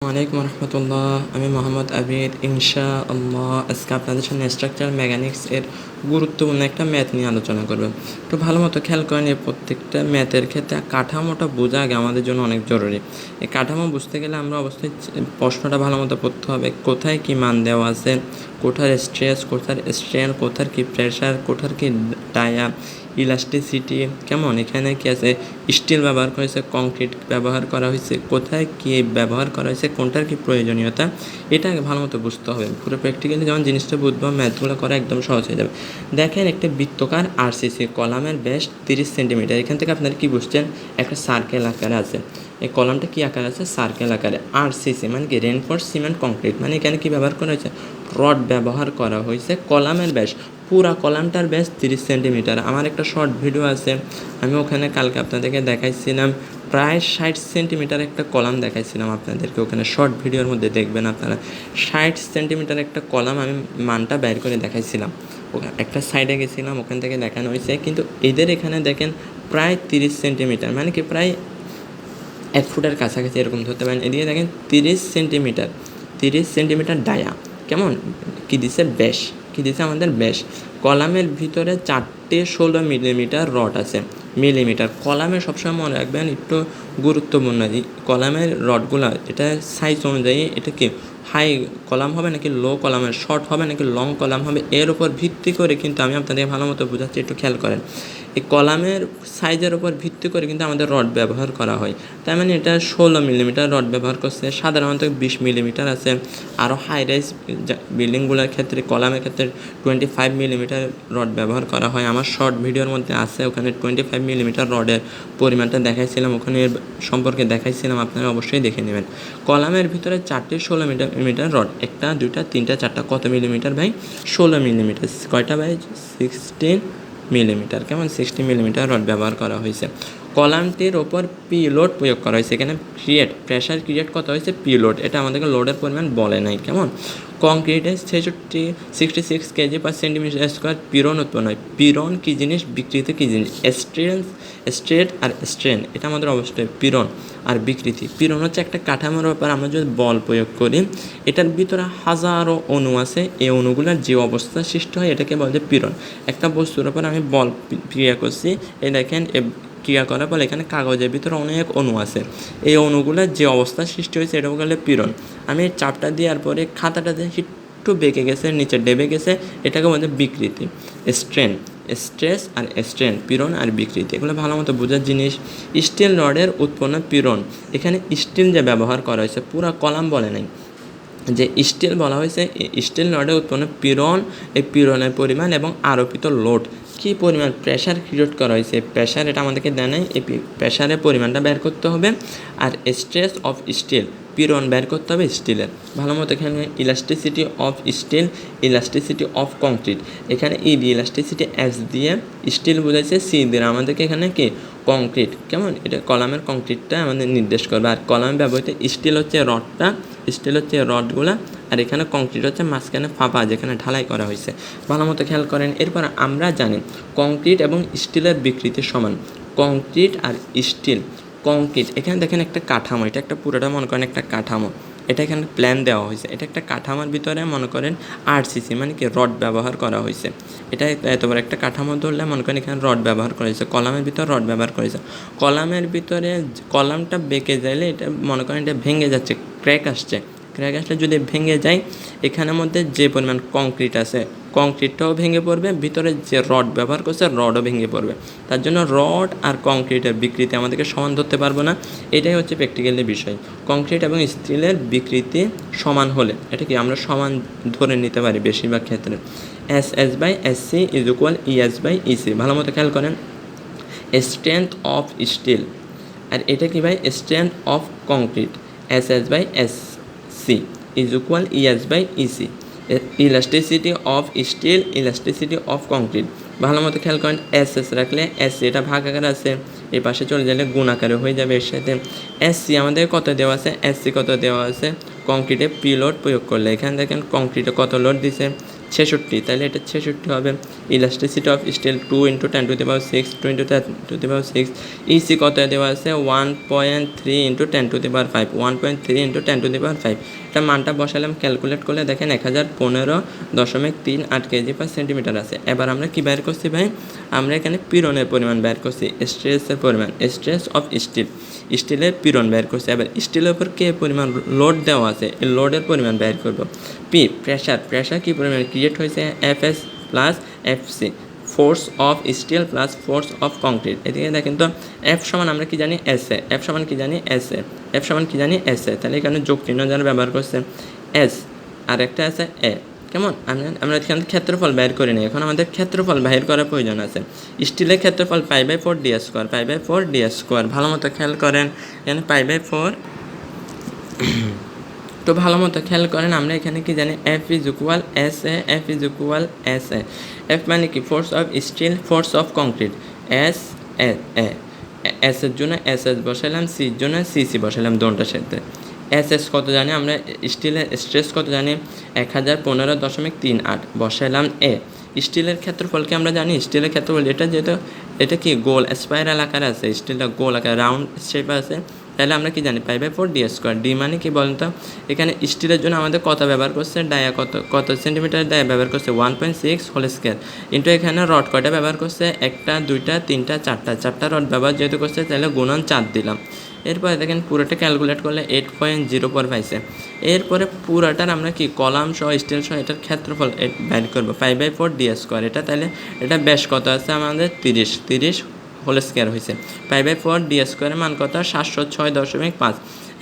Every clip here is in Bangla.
ওয়ালাইকুম রহমতুল্লাহ। আমি মোহাম্মদ আবিদ। ইনশাআল্লাহ আজকে আপনাদের সামনে স্ট্রাকচার মেকানিক্স এর গুরুত্বপূর্ণ একটা ম্যাথ নিয়ে আলোচনা করব। একটু ভালো মতো খেয়াল করেন, এই প্রত্যেকটা ম্যাথের ক্ষেত্রে কাঠামোটা বোঝা আগে আমাদের জন্য অনেক জরুরি। এই কাঠামো বুঝতে গেলে আমরা অবশ্যই প্রশ্নটা ভালো মতো পড়তে হবে, কোথায় কি মান দেওয়া আছে, কোথার স্ট্রেস, কোথার স্ট্রেন, কোথার কি প্রেশার, কোথার কি ডায়া, ইলাস্টিসিটি, কেমন এখানে কি আছে, স্টিল ব্যবহার করেছে, কংক্রিট ব্যবহার করা হয়েছে, কোথায় কি ব্যবহার করা হয়েছে, কোনটার কি প্রয়োজনীয়তা, এটা আগে ভালো মতো বুঝতে হবে। পুরো প্র্যাকটিক্যালি যখন জিনিসটা বুঝবো, ম্যাথগুলো করা একদম সহজ হয়ে যাবে। দেখেন, একটা বৃত্তকার আরসিসি, কলামের ব্যাস 30 সেন্টিমিটার। এখান থেকে আপনারা কি বুঝছেন, একটা সার্কেল আকারে আছে। এই কলামটা কি আকারে আছে, সার্কেল আকারে। আরসিসি মানে কি, রেনফোর্স সিমেন্ট কংক্রিট, মানে এখানে কি ব্যবহার করা হয়েছে, রড ব্যবহার করা হয়েছে। কলামের ব্যাস, পুরা কলামটার ব্যাস 30 সেন্টিমিটার। আমার একটা শর্ট ভিডিও আছে, আমি ওখানে কালকে আপনাদেরকে দেখাইছিলাম প্রায় 60 সেন্টিমিটার একটা কলাম দেখাইছিলাম আপনাদেরকে, ওখানে শর্ট ভিডিওর মধ্যে দেখবেন আপনারা। 60 সেন্টিমিটার একটা কলাম আমি মানটা বের করে দেখাইছিলাম। ওখানে একটা সাইডে গেছিলাম, ওখান থেকে দেখানো হয়েছে। কিন্তু এদের এখানে দেখেন প্রায় 30 সেন্টিমিটার, মানে কি প্রায় 1 ফুটের কাছাকাছি এরকম ধরতে পারেন। এদিকে দেখেন 30 সেন্টিমিটার ডায়া, কেমন কি দিছে, ব্যাস কি দিছে আমাদের, ব্যাস। কলামের ভিতরে 4টে 16 মিলিমিটার রড আছে। মিলিমিটার, কলামে সবসময় মনে রাখবেন, একটু গুরুত্বপূর্ণ এই কলামের রডগুলো, এটা সাইজ অনুযায়ী এটা কি হাই কলাম হবে নাকি লো কলামের, শর্ট হবে নাকি লং কলাম হবে, এর উপর ভিত্তি করে কিন্তু আমি আপনাদের ভালো মতো বোঝাচ্ছি, একটু খেয়াল করেন। এই কলামের সাইজের উপর ভিত্তি করে কিন্তু আমাদের রড ব্যবহার করা হয়। তার মানে এটা 16 মিলিমিটার রড ব্যবহার করছে, সাধারণত 20 মিলিমিটার আছে। আরও হাই রাইজ বিল্ডিংগুলোর ক্ষেত্রে, কলামের ক্ষেত্রে 25 মিলিমিটার রড ব্যবহার করা হয়। আমার শর্ট ভিডিওর মধ্যে আছে, ওখানে 25 মিলিমিটার রডের পরিমাণটা দেখাইছিলাম, ওখানে এর সম্পর্কে দেখাইছিলাম, আপনারা অবশ্যই দেখে নেবেন। কলামের ভিতরে 4টে 16 মিলিমিটার রড, একটা দুইটা তিনটা চারটা, কত মিলিমিটার ভাই, 16 মিলিমিটার। কয়টা ভাই, 16 মিলিমিটার, কেমন 60 মিলিমিটার রড ব্যবহার করা হয়েছে। কলামটির ওপর পি লোড প্রয়োগ করা হয়েছে। এখানে প্রেশার ক্রিয়েট কত হয়েছে, পি লোড, এটা আমাদেরকে লোডের পরিমাণ বলে নাই, কেমন। কংক্রিটে 66 কেজি পার সেন্টিমিটার স্কোয়ার পীড়ন উৎপন্ন হয়। পীড়ন কী জিনিস, বিকৃতি কী জিনিস, স্ট্রেট আর স্ট্রেন, এটা আমাদের অবশ্যই পীড়ন আর বিকৃতি। পীড়ন হচ্ছে একটা কাঠামোর ব্যাপার, আমরা যদি বল প্রয়োগ করি, এটার ভিতরে হাজারো অণু আছে, এই অণুগুলোর যে অবস্থা সৃষ্টি হয় এটাকে বলে পীড়ন। একটা বস্তুর উপর আমি বল ক্রিয়া করছি, এই দেখেন ক্রিয়া করার ফলে এখানে কাগজের ভিতরে অনেক অণু আছে, এই অণুগুলোর যে অবস্থা সৃষ্টি হয়েছে এটা বলে পীড়ন। আমি চাপটা দেওয়ার পরে খাতাটা দিয়ে একটু বেঁকে গেছে, নিচে ডেবে গেছে, এটাকে বলে বিকৃতি। স্ট্রেন, স্ট্রেস আর স্ট্রেন, পীড়ন আর বিকৃতি, এগুলো ভালো মতো বোঝার জিনিস। স্টিল রডের উৎপন্ন পীড়ন, এখানে স্টিল যে ব্যবহার করা হয়েছে, পুরা কলাম বলে নাই, যে স্টিল বলা হয়েছে, স্টিল রডে উৎপন্ন পীড়ন, এই পীড়নের পরিমাণ এবং আরোপিত লোড কী পরিমাণ প্রেশার ক্রিয়েট করা হয়েছে, প্রেশার এটা আমাদেরকে দেয় নাই, এই প্রেশারের পরিমাণটা বের করতে হবে। আর স্ট্রেস অফ স্টিল, পীড়ন বের করতে হবে স্টিলের। ভালো মতো এখানে elasticity of steel, elasticity of concrete, এখানে ইলাস্টিসিটি এস দিয়ে স্টিল বোঝাইছে, সি দিয়ে আমাদেরকে এখানে কি কংক্রিট, কেমন এটা কলামের কংক্রিটটা আমাদের নির্দেশ করবে। আর কলামে ব্যবহৃত স্টিল হচ্ছে রডটা, স্টিল হচ্ছে রডগুলা, আর এখানে কংক্রিট হচ্ছে মাঝখানে ফাঁপা যেখানে ঢালাই করা হয়েছে। ভালো মতো খেয়াল করেন। এরপর আমরা জানি কংক্রিট এবং স্টিলের বিকৃতি সমান। কংক্রিট আর স্টিল, কংক্রিট এখানে দেখেন একটা কাঠামো, এটা একটা পুরোটা মনে করেন একটা কাঠামো, এটা এখানে প্ল্যান দেওয়া হয়েছে, এটা একটা কাঠামোর ভিতরে মনে করেন আরসিসি মানে কি রড ব্যবহার করা হয়েছে। এটা এতবার একটা কাঠামো ধরলে মনে করেন এখানে রড ব্যবহার করা হয়েছে, কলামের ভিতরে রড ব্যবহার করেছে। কলামের ভিতরে কলামটা বেঁকে যাইলে এটা মনে করেন এটা ভেঙে যাচ্ছে, ক্র্যাক আসছে, ক্র্যাক আসলে যদি ভেঙে যায়, এখানের মধ্যে যে পরিমাণ কংক্রিট আছে কংক্রিটটাও ভেঙে পড়বে, ভিতরে যে রড ব্যবহার করছে রডও ভেঙে পড়বে। তার জন্য রড আর কংক্রিটের বিকৃতি আমাদেরকে সমান ধরতে পারবো না, এটাই হচ্ছে প্র্যাকটিক্যালি বিষয়। কংক্রিট এবং স্টিলের বিকৃতি সমান হলে এটা কি আমরা সমান ধরে নিতে পারি বেশিরভাগ ক্ষেত্রে। S by S C is equal ES by by. EC মতো খেয়াল করেন, স্ট্রেংথ অফ স্টিল, আর এটা কি ভাই, strength of concrete, S by S C is equal ES by EC. Elasticity of steel, elasticity of concrete, ভালো মতো খেয়াল করেন। এস রাখলে এস এটা ভাগ আকারে আছে, এই পাশে চলে গেলে গুণ আকারে হয়ে যাবে এর সাথে। এস সি আমাদের কত দেওয়া আছে, এস সি কত দেওয়া আছে, কংক্রিটে পি লোড প্রয়োগ করলে এখানে দেখেন কংক্রিটে কত লোড দিছে, 66, তাহলে এটা 66 হবে। Elasticity of still 2 × 10⁶, 2 × 10⁶। ইসি কত দেওয়া আছে 1.3 × 10⁵, 1.3 × 10⁵। এটা মানটা বসালাম, ক্যালকুলেট করলে দেখেন 1015.38 kg/cm আছে। এবার আমরা কি বের করছি ভাই, আমরা এখানে পীড়নের পরিমাণ বের করছি, স্ট্রেসের পরিমাণ, স্ট্রেস অফ স্টিল, স্টিলের পীড়ন বের করছি। এবার স্টিলের উপর কে পরিমাণ লোড দেওয়া আছে, এই লোডের পরিমাণ বের করব। পি প্রেশার, প্রেশার কী পরিমাণ ক্রিয়েট হয়েছে FS plus FC, force of steel plus force of concrete. এদিকে দেখেন তো এফ সমান আমরা কি জানি এস এ, এফ সমান কি জানি এস এ, এফ সমান কি জানি এস এ, তাহলে এখানে যোগ চিহ্ন যারা ব্যবহার করছে এস আর একটা আছে এ, কেমন। আমরা এখানে ক্ষেত্রফল বের করে নিই, এখন আমাদের ক্ষেত্রফল বাহির করার প্রয়োজন আছে। স্টিলের ক্ষেত্রফল π/4 d², π/4 d²। ভালো মতো খেয়াল করেন এখানে π/4, তো ভালো মতো খেয়াল করেন আমরা এখানে কি জানি F is equal S A, F is equal S A. F মানে কি force of steel, force of concrete, S A A, S এর জন্য এস এস বসালাম, সির জন্য সি সি বসালাম দোনটার সাথে। এস এস কত জানি আমরা, স্টিলের স্ট্রেস কত জানি 1015.38 বসালাম এ। স্টিলের ক্ষেত্রফলকে আমরা জানি, স্টিলের ক্ষেত্রফল এটা যেহেতু এটা কি গোল স্পাইরাল আকারে আছে, স্টিলটা গোল আকারে রাউন্ড শেপে আছে, তাহলে আমরা কি জানি π/4 d²। ডি মানে কি বলেন তো, এখানে স্টিলের জন্য আমাদের কত ব্যবহার করছে, ডায়া কত সেন্টিমিটার ডায়া ব্যবহার করছে 1.6 হোল স্কয়ার, কিন্তু এখানে রড কয়টা ব্যবহার করছে, 1টা 2টা 3টা 4টা রড ব্যবহার যেহেতু করছে তাহলে গুণন 4 দিলাম। এরপরে দেখেন পুরোটা ক্যালকুলেট করলে 8.04 পাইছে। এরপরে পুরাটার আমরা কি কলাম সহ স্টিল সহ এটার ক্ষেত্রফল বের করবো π/4 d²। এটা তাহলে এটা ব্যাস কত আছে আমাদের 30 হোল স্কয়ার হয়েছে। π/4 d² মান কত 706.5।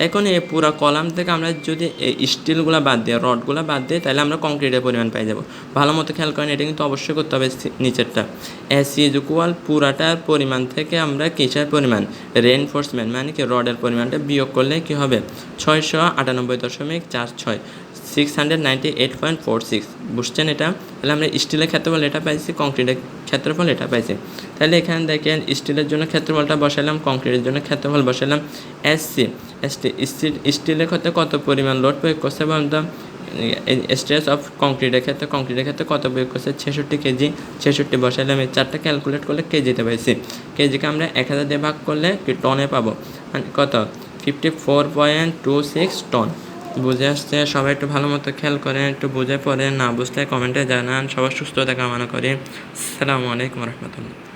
এখন এই পুরো কলাম থেকে আমরা যদি এই স্টিলগুলো বাদ দিই, রডগুলো বাদ দিই, তাহলে আমরা কংক্রিটের পরিমাণ পাই যাব। ভালো মতো খেয়াল করেন, এটা কিন্তু অবশ্যই করতে হবে নিচেরটা। এস ইজ ইকুয়াল পুরাটার পরিমাণ থেকে আমরা কিসের পরিমাণ, রেইনফোর্সমেন্ট মানে কি রডের পরিমাণটা বিয়োগ করলে কি হবে 698.46, 698.46। বুঝছেন এটা, তাহলে আমরা স্টিলের ক্ষেত্রফল এটা পাইছি, কংক্রিটের ক্ষেত্রফল এটা পাইছি। তাহলে এখানে দেখেন স্টিলের জন্য ক্ষেত্রফলটা বসালাম, কংক্রিটের জন্য ক্ষেত্রফল বসালাম এসসি। স্টিলের ক্ষেত্রে কত পরিমাণ লোড প্রয়োগ করছে বলতো, স্ট্রেস অফ কংক্রিটের ক্ষেত্রে কত প্রয়োগ করছে 66 কেজি, 66 বসালাম। এই চারটা ক্যালকুলেট করলে কেজিতে পাইছি, কেজিকে আমরা 1000 দিয়ে ভাগ করলে কি টনে পাবো, মানে কত 54.26 টন। বুঝে আসছে? সবাই একটু ভালো মতো খেয়াল করেন, একটু বুঝে পড়েন, না বুঝলে কমেন্টে জানান। সবার সুস্থতা কামনা করি। আসসালামু আলাইকুম রহমতুল্লাহ।